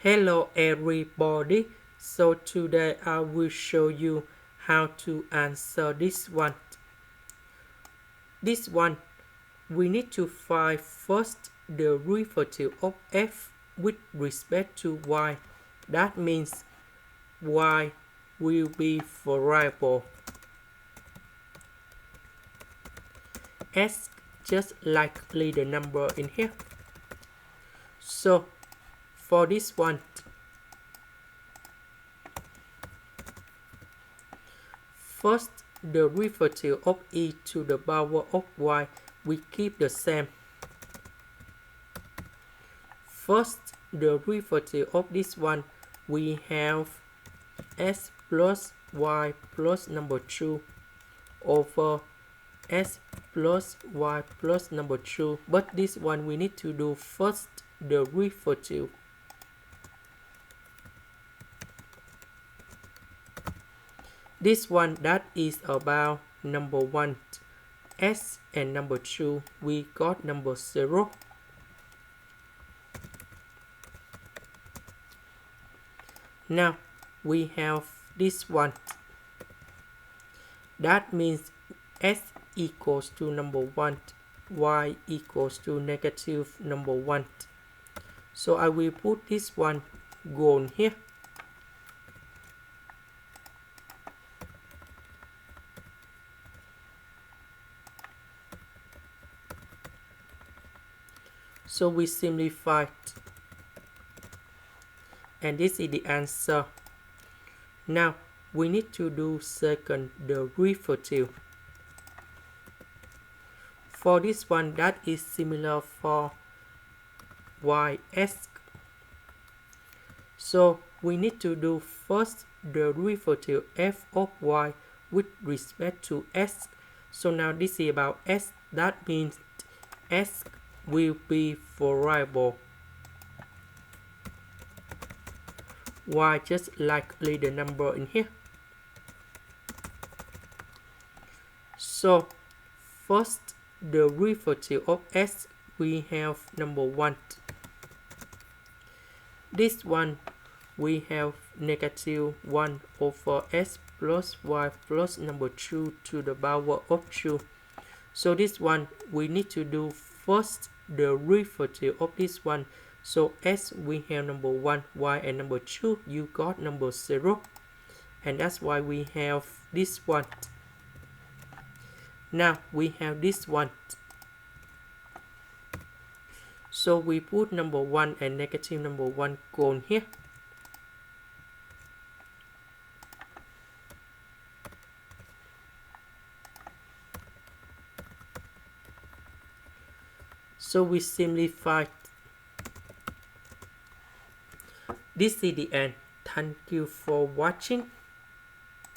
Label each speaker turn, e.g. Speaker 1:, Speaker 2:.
Speaker 1: Hello everybody, so today I will show you how to answer this one. This one, we need to find first the derivative of f with respect to y. That means y will be variable. S just likely the number in here. So for this one, first derivative of e to the power of y we keep the same. First derivative of this one we have s plus y plus number 2 over s plus y plus number 2, but this one we need to do first derivative. This one that is about number 1 s and number 2 we got number 0. Now we have this one. That means s equals to number 1, y equals to negative number 1. So I will put this one gone here. So we simplify it. And this is the answer. Now we need to do second derivative. For this one that is similar for ys. So we need to do first derivative f of y with respect to s. So now this is about s. That means s will be variable. Y just likely the number in here. So first derivative of s we have number 1. This one we have negative 1 over s plus y plus number 2 to the power of 2. So this one we need to do first derivative of this one. So s we have number 1, y and number 2 you got number 0, and that's why we have this one. Now we have this one. So we put number 1 and negative number 1 gone here. So we simplify. This is the end. Thank you for watching.